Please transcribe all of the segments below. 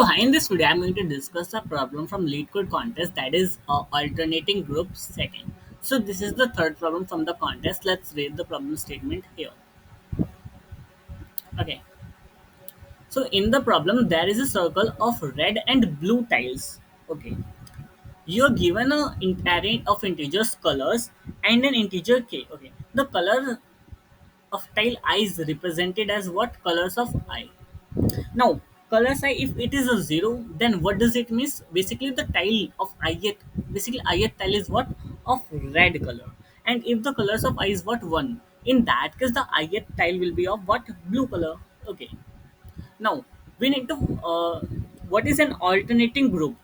So hi, in this video, I'm going to discuss a problem from LeetCode contest, that is alternating groups setting. So this is the third problem from the contest. Let's read the problem statement here. Okay. So in the problem, there is a circle of red and blue tiles. Okay. You are given a array of integers colors and an integer k. Okay. The color of tile I is represented as what colors of I? Now, color psi, if it is a zero, then what does it mean? Basically, the tile of ith, basically ith tile is what? Of red color. And if the colors of I is what? One. In that case, the ith tile will be of what? Blue color. Okay. Now, we need to, what is an alternating group?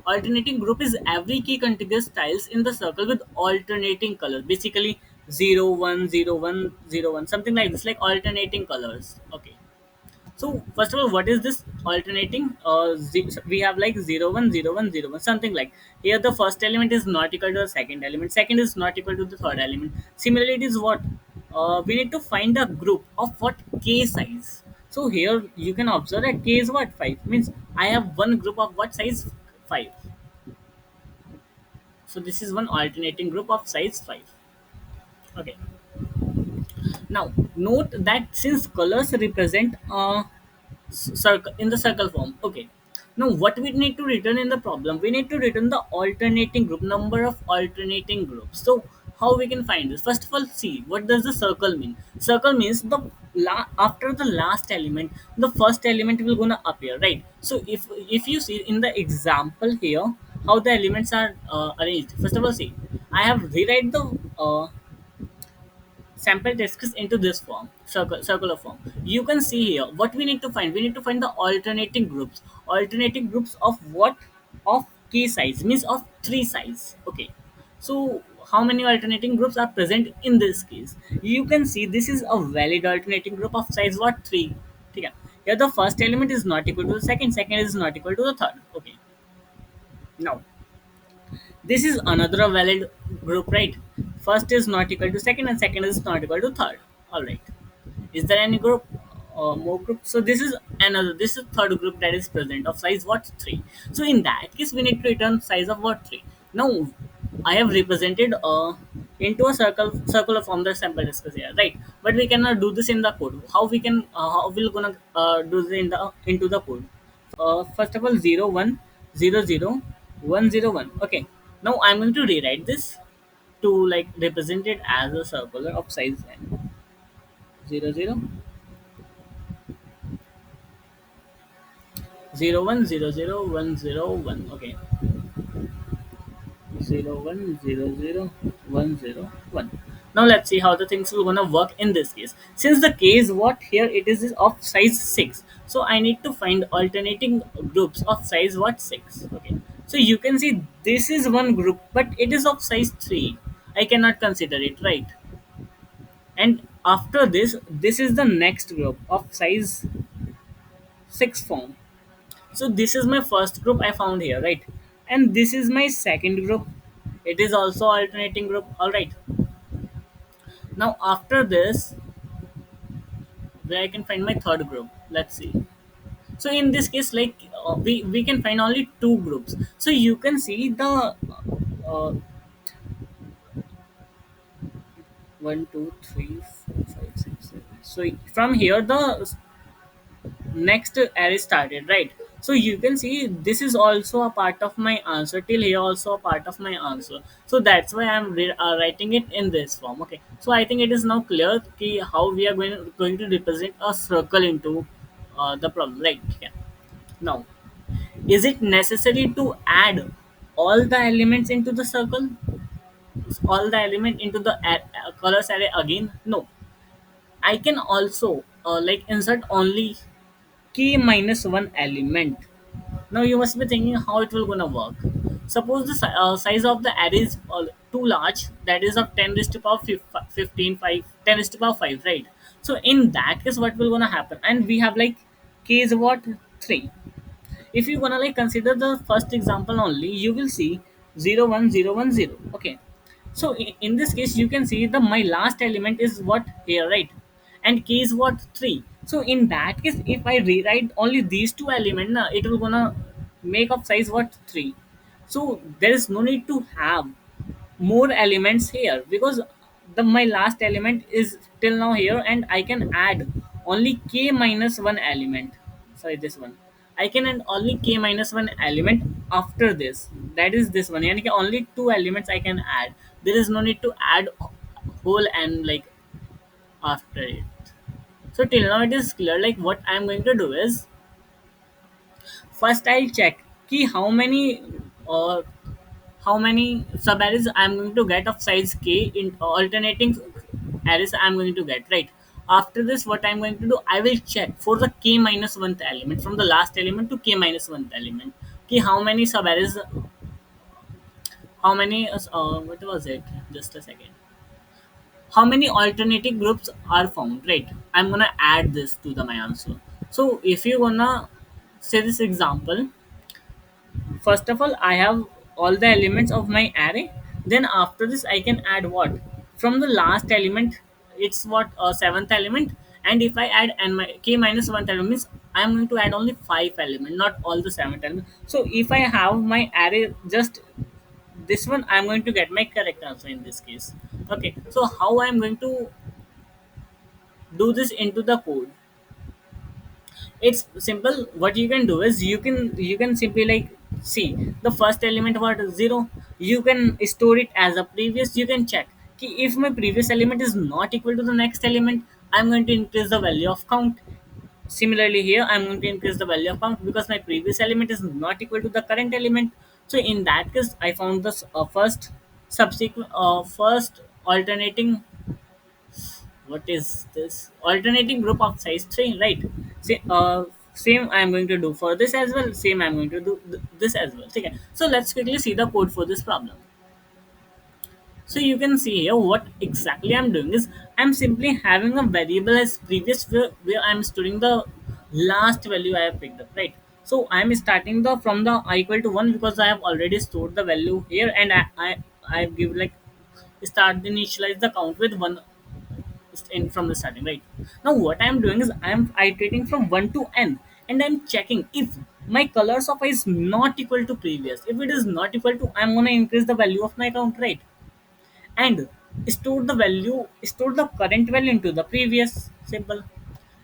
Alternating group is every key contiguous tiles in the circle with alternating color. Basically, 0 1 0 1 0 1, something like this, like alternating colors. Okay. So first of all, what is this alternating? We have like 0 1 0 1 0 1, something like here. The first element is not equal to the second element. Second is not equal to the third element. Similarly, it is what we need to find a group of what k size. So here you can observe that k is what 5 means I have one group of what size 5. So this is one alternating group of size 5. Okay. Now note that since colors represent circle in the circle form. Okay. Now what we need to return in the problem? We need to return the alternating group, number of alternating groups. So how we can find this? First of all, see what does the circle mean? Circle means the after the last element, the first element will gonna appear, right? So if you see in the example here how the elements are arranged. First of all, see I have rewrite the sample disks into this form, circular form. You can see here what we need to find. We need to find the alternating groups of what? Of key size, means of three size. Okay. So how many alternating groups are present in this case? You can see this is a valid alternating group of size what? 3. Okay. Here the first element is not equal to the second is not equal to the third. Okay. Now this is another valid group, right? First is not equal to second, and second is not equal to third. All right. Is there any group? More group? So this is another. This is third group that is present of size what? 3. So in that case, we need to return size of what? 3. Now I have represented into a circular form the sample discuss here, right? But we cannot do this in the code. How we can? How we'll gonna do this in the into the code? First of all, 0 1 0 0 1 0 1. Okay. Now I'm going to rewrite this to like represent it as a circular of size n. 0 0 0 1 0 0 1 0 1. Okay. 0 1 0 0 1 0 1. Now let's see how the things will gonna work in this case. Since the case what here it is of size 6, so I need to find alternating groups of size what? 6. Okay. So you can see this is one group, but it is of size 3. I cannot consider it, right? And after this is the next group of size 6 form. So this is my first group I found here, right? And this is my second group. It is also alternating group. All right. Now after this, where I can find my third group. Let's see. So in this case, like we can find only two groups. So you can see the uh, 1, 2, 3, 4, 5, 6, 7. So from here the next array started, right? So you can see this is also a part of my answer, till here also a part of my answer. So that's why I'm writing it in this form. Okay, so I think it is now clear how we are going to represent a circle into the problem, right? Yeah. Now, is it necessary to add all the elements into the circle, all the element into the colors array again? No, I can also like insert only key minus one element. Now you must be thinking how it will gonna work. Suppose the size of the array is too large, that is of 10 raised to power 15 5, 10 raised to power 5, right? So in that case what will gonna happen? And we have like k is what? 3. If you gonna like consider the first example only, you will see 0 1 0 1 0. Okay. So in this case you can see the my last element is what here, right? And k is what? 3. So in that case, if I rewrite only these two elements, na, it will gonna make of size what 3. So there is no need to have more elements here because the my last element is till now here, and I can add only k minus one element. Sorry, this one. I can add only k minus one element after this. That is this one. Yani ki only two elements I can add. There is no need to add whole and like after it. So till now it is clear. Like what I am going to do is first I'll check ki uh, how many sub arrays I'm going to get of size k in alternating arrays I'm going to get, right. After this, what I'm going to do, I will check for the k minus one element from the last element to k minus one element. Ki how many sub arrays, how many what was it? Just a second. How many alternating groups are found, right? I'm gonna add this to the my answer. So if you gonna say this example, first of all, I have all the elements of my array. Then after this, I can add what from the last element. It's what seventh element, and if I add n k minus one element, means I'm going to add only five element, not all the seventh element. So if I have my array just this one, I'm going to get my correct answer in this case. Okay, so how I'm going to do this into the code? It's simple. What you can do is you can simply like see the first element what is 0. You can store it as a previous. You can check कि if my previous element is not equal to the next element, I'm going to increase the value of count. Similarly here, I'm going to increase the value of count because my previous element is not equal to the current element. So in that case, I found this first alternating, what is this alternating group of size 3, right. Same I'm going to do for this as well, same I'm going to do this as well. Okay, so let's quickly see the code for this problem. So you can see here what exactly I'm doing is I'm simply having a variable as previous where I'm storing the last value I have picked up, right. So I'm starting the from the I equal to 1 because I have already stored the value here, and I give like start initialize the count with 1 in from the starting, right. Now what I'm doing is I'm iterating from 1 to n, and I'm checking if my colors of is not equal to previous. If it is not equal to, I'm gonna increase the value of my count, right, and store the current value into the previous. Simple.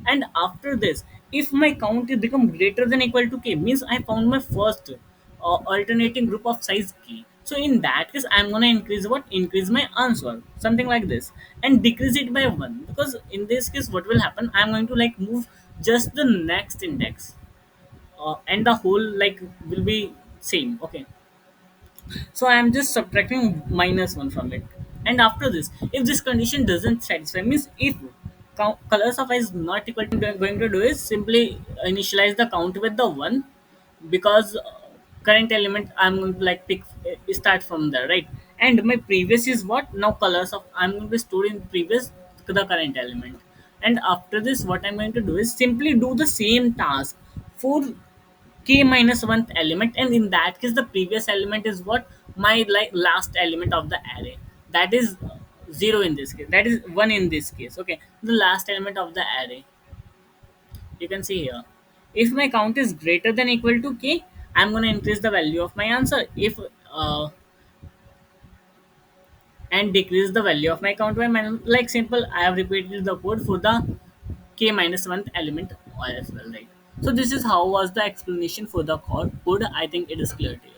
And after this, if my count is become greater than equal to k, means I found my first alternating group of size k. So in that case, I'm gonna increase my answer, something like this, and decrease it by 1, because in this case what will happen, I'm going to like move just the next index, and the whole like will be same. Okay, so I am just subtracting minus 1 from it. And after this, if this condition doesn't satisfy, means if colors of I is not equal to, going to do is simply initialize the count with the 1, because current element I'm going to like pick start from there, right. And my previous is what, now colors of I'm going to store in previous to the current element. And after this, what I'm going to do is simply do the same task for k minus one element, and in that case the previous element is what, my like last element of the array. That is 0 in this case, that is 1 in this case. Okay, the last element of the array. You can see here, if my count is greater than equal to k, I'm going to increase the value of my answer. If and decrease the value of my count by like simple, I have repeated the code for the k minus one element as well, right. So this is how was the explanation for the code. I think it is clear to you.